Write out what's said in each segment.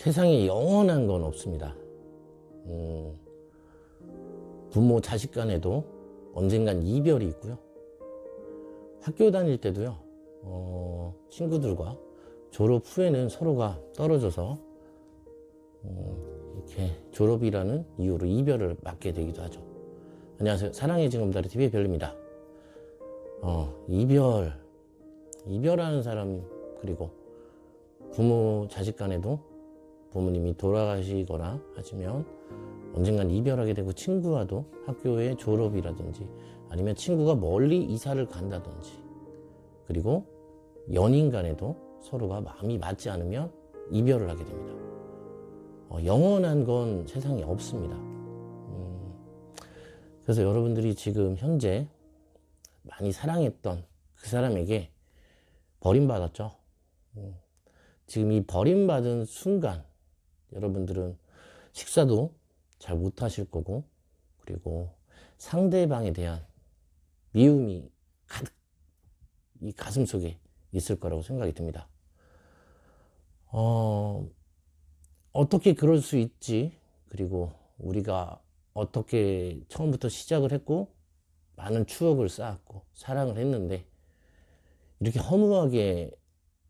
세상에 영원한 건 없습니다. 부모 자식 간에도 언젠간 이별이 있고요. 학교 다닐 때도요, 친구들과 졸업 후에는 서로가 떨어져서 이렇게 졸업이라는 이유로 이별을 맞게 되기도 하죠. 안녕하세요. 사랑의 징검다리 TV의 별입니다. 이별하는 사람, 그리고 부모 자식 간에도 부모님이 돌아가시거나 하시면 언젠간 이별하게 되고, 친구와도 학교의 졸업이라든지 아니면 친구가 멀리 이사를 간다든지, 그리고 연인 간에도 서로가 마음이 맞지 않으면 이별을 하게 됩니다. 영원한 건 세상에 없습니다. 그래서 여러분들이 지금 현재 많이 사랑했던 그 사람에게 버림받았죠. 지금 이 버림받은 순간 여러분들은 식사도 잘 못하실 거고, 그리고 상대방에 대한 미움이 가득 이 가슴 속에 있을 거라고 생각이 듭니다. 어떻게 그럴 수 있지? 그리고 우리가 어떻게 처음부터 시작을 했고 많은 추억을 쌓았고 사랑을 했는데 이렇게 허무하게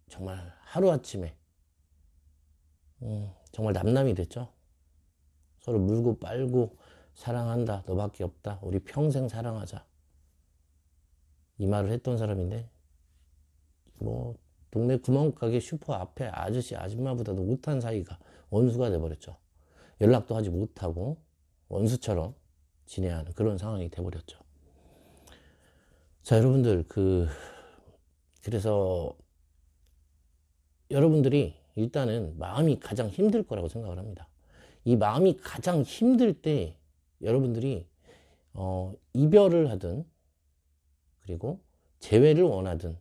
정말 하루아침에 정말 남남이 됐죠. 서로 물고 빨고 사랑한다, 너밖에 없다, 우리 평생 사랑하자, 이 말을 했던 사람인데, 뭐 동네 구멍가게 슈퍼 앞에 아저씨 아줌마보다도 못한 사이가 원수가 돼버렸죠. 연락도 하지 못하고 원수처럼 지내야 하는 그런 상황이 돼버렸죠. 자, 여러분들, 그래서 여러분들이 일단은 마음이 가장 힘들 거라고 생각을 합니다. 이 마음이 가장 힘들 때 여러분들이 이별을 하든, 그리고 재회를 원하든,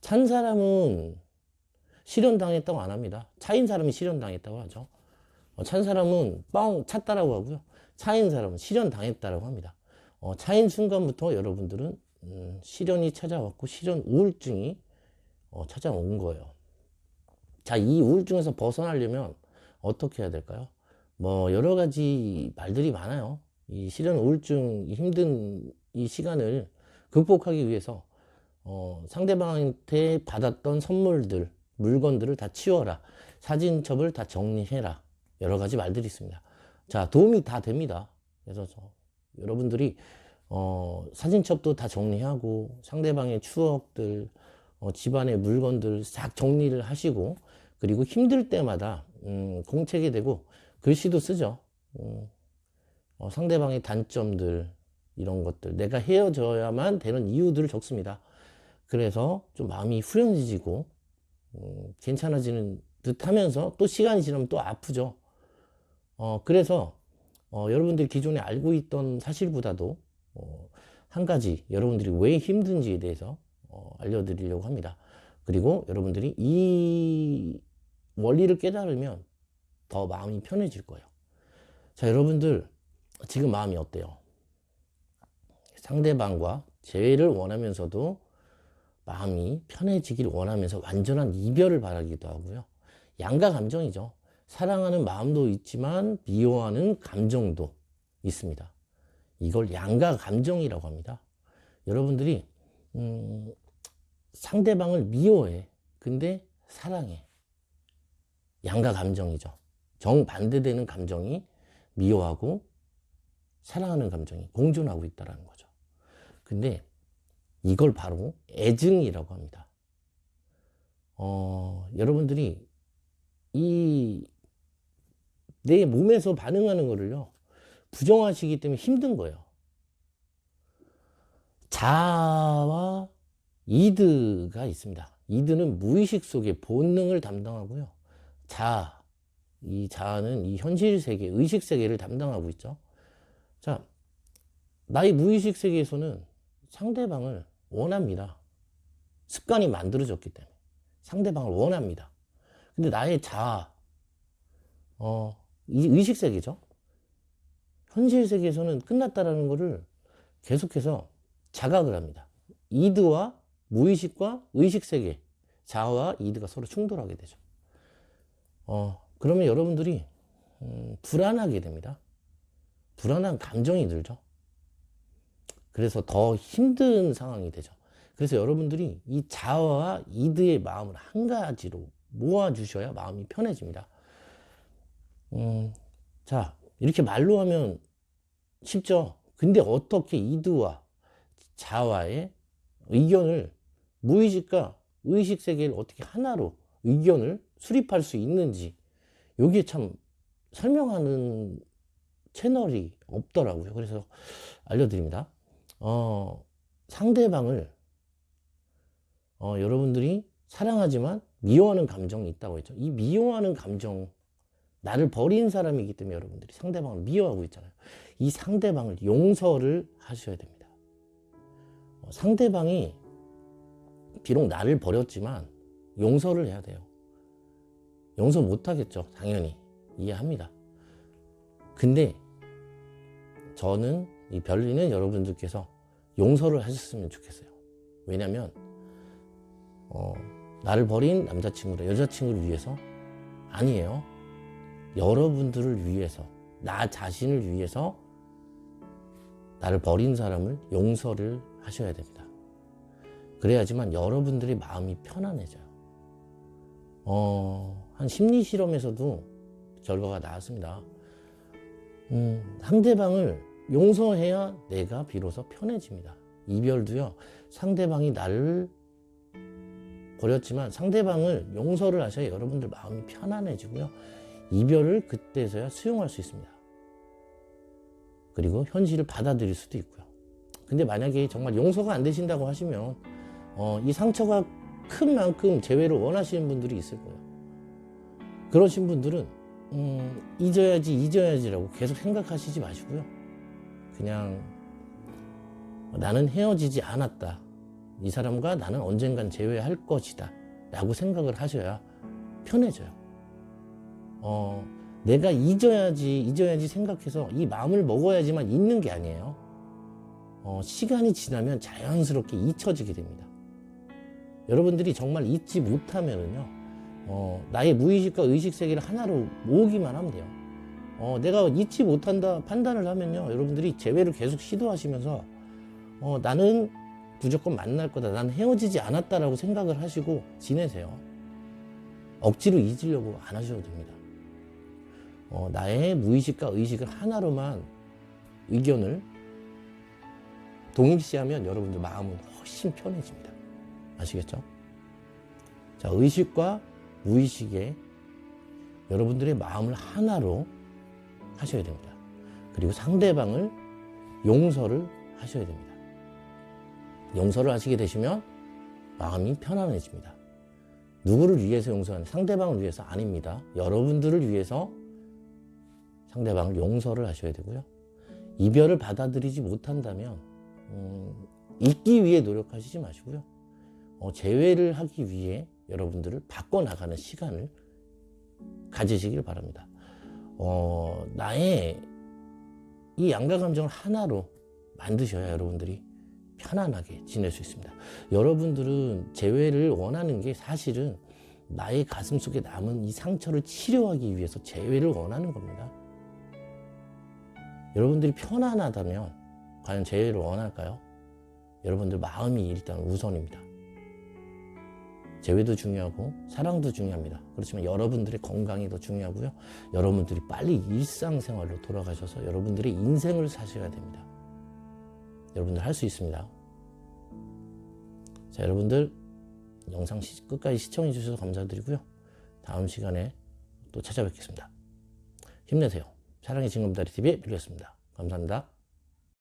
찬 사람은 실현당했다고 안 합니다. 차인 사람이 실현당했다고 하죠. 찬 사람은 뻥 찼다라고 하고요. 차인 사람은 실현당했다라고 합니다. 차인 순간부터 여러분들은 실현이 찾아왔고 실현 우울증이 찾아온 거예요. 자, 이 우울증에서 벗어나려면 어떻게 해야 될까요? 뭐 여러 가지 말들이 많아요. 이 실현 우울증 힘든 이 시간을 극복하기 위해서 상대방한테 받았던 선물들, 물건들을 다 치워라, 사진첩을 다 정리해라, 여러 가지 말들이 있습니다. 자, 도움이 다 됩니다. 그래서 여러분들이 사진첩도 다 정리하고 상대방의 추억들, 집안의 물건들 싹 정리를 하시고, 그리고 힘들 때마다 공책이 되고 글씨도 쓰죠. 상대방의 단점들, 이런 것들, 내가 헤어져야만 되는 이유들을 적습니다. 그래서 좀 마음이 후련해지고 괜찮아지는 듯 하면서 또 시간이 지나면 또 아프죠. 그래서 여러분들이 기존에 알고 있던 사실보다도 한 가지 여러분들이 왜 힘든지에 대해서 알려드리려고 합니다. 그리고 여러분들이 이 원리를 깨달으면 더 마음이 편해질 거예요. 자, 여러분들 지금 마음이 어때요? 상대방과 재회를 원하면서도 마음이 편해지길 원하면서 완전한 이별을 바라기도 하고요. 양가 감정이죠. 사랑하는 마음도 있지만 미워하는 감정도 있습니다. 이걸 양가 감정이라고 합니다. 여러분들이 상대방을 미워해, 근데 사랑해. 양가 감정이죠. 정반대되는 감정이 미워하고 사랑하는 감정이 공존하고 있다는 거죠. 근데 이걸 바로 애증이라고 합니다. 여러분들이 내 몸에서 반응하는 거를요, 부정하시기 때문에 힘든 거예요. 자아와 이드가 있습니다. 이드는 무의식 속의 본능을 담당하고요. 이 자아는 이 현실 세계, 의식 세계를 담당하고 있죠. 자, 나의 무의식 세계에서는 상대방을 원합니다. 습관이 만들어졌기 때문에 상대방을 원합니다. 근데 나의 자아, 이 의식 세계죠. 현실 세계에서는 끝났다라는 것을 계속해서 자각을 합니다. 이드와 무의식과 의식 세계, 자아와 이드가 서로 충돌하게 되죠. 그러면 여러분들이 불안하게 됩니다. 불안한 감정이 들죠. 그래서 더 힘든 상황이 되죠. 그래서 여러분들이 이 자아와 이드의 마음을 한 가지로 모아주셔야 마음이 편해집니다. 자, 이렇게 말로 하면 쉽죠. 근데 어떻게 이드와 자아의 의견을, 무의식과 의식 세계를 어떻게 하나로 의견을 수립할 수 있는지, 여기에 참 설명하는 채널이 없더라고요. 그래서 알려드립니다. 상대방을 여러분들이 사랑하지만 미워하는 감정이 있다고 했죠. 이 미워하는 감정, 나를 버린 사람이기 때문에 여러분들이 상대방을 미워하고 있잖아요. 이 상대방을 용서를 하셔야 됩니다. 상대방이 비록 나를 버렸지만 용서를 해야 돼요. 용서 못하겠죠. 당연히 이해합니다. 근데 저는, 이 별리는 여러분들께서 용서를 하셨으면 좋겠어요. 왜냐면 나를 버린 남자친구나 여자친구를 위해서 아니에요. 여러분들을 위해서, 나 자신을 위해서 나를 버린 사람을 용서를 하셔야 됩니다. 그래야지만 여러분들의 마음이 편안해져요. 한 심리 실험에서도 결과가 나왔습니다. 상대방을 용서해야 내가 비로소 편해집니다. 이별도요, 상대방이 나를 버렸지만 상대방을 용서를 하셔야 여러분들 마음이 편안해지고요, 이별을 그때서야 수용할 수 있습니다. 그리고 현실을 받아들일 수도 있고요. 근데 만약에 정말 용서가 안 되신다고 하시면 이 상처가 큰 만큼 재회를 원하시는 분들이 있을 거예요. 그러신 분들은 잊어야지라고 계속 생각하시지 마시고요. 그냥 나는 헤어지지 않았다. 이 사람과 나는 언젠간 재회할 것이다. 라고 생각을 하셔야 편해져요. 내가 잊어야지 생각해서 이 마음을 먹어야지만 잊는 게 아니에요. 시간이 지나면 자연스럽게 잊혀지게 됩니다. 여러분들이 정말 잊지 못하면은요, 나의 무의식과 의식 세계를 하나로 모으기만 하면 돼요. 내가 잊지 못한다 판단을 하면요, 여러분들이 재회를 계속 시도하시면서 나는 무조건 만날 거다, 난 헤어지지 않았다라고 생각을 하시고 지내세요. 억지로 잊으려고 안 하셔도 됩니다. 나의 무의식과 의식을 하나로만 의견을 동일시하면 여러분들 마음은 훨씬 편해집니다. 아시겠죠? 자, 의식과 무의식에 여러분들의 마음을 하나로 하셔야 됩니다. 그리고 상대방을 용서를 하셔야 됩니다. 용서를 하시게 되시면 마음이 편안해집니다. 누구를 위해서 용서하는, 상대방을 위해서 아닙니다. 여러분들을 위해서 상대방을 용서를 하셔야 되고요. 이별을 받아들이지 못한다면 잊기 위해 노력하시지 마시고요. 재회를 하기 위해 여러분들을 바꿔나가는 시간을 가지시길 바랍니다. 나의 이 양가 감정을 하나로 만드셔야 여러분들이 편안하게 지낼 수 있습니다. 여러분들은 재회를 원하는 게 사실은 나의 가슴 속에 남은 이 상처를 치료하기 위해서 재회를 원하는 겁니다. 여러분들이 편안하다면 과연 재회를 원할까요? 여러분들 마음이 일단 우선입니다. 재회도 중요하고 사랑도 중요합니다. 그렇지만 여러분들의 건강이 더 중요하고요. 여러분들이 빨리 일상생활로 돌아가셔서 여러분들의 인생을 사셔야 됩니다. 여러분들 할 수 있습니다. 자, 여러분들 영상 끝까지 시청해 주셔서 감사드리고요. 다음 시간에 또 찾아뵙겠습니다. 힘내세요. 사랑의 징검다리 TV의 별리였습니다. 감사합니다.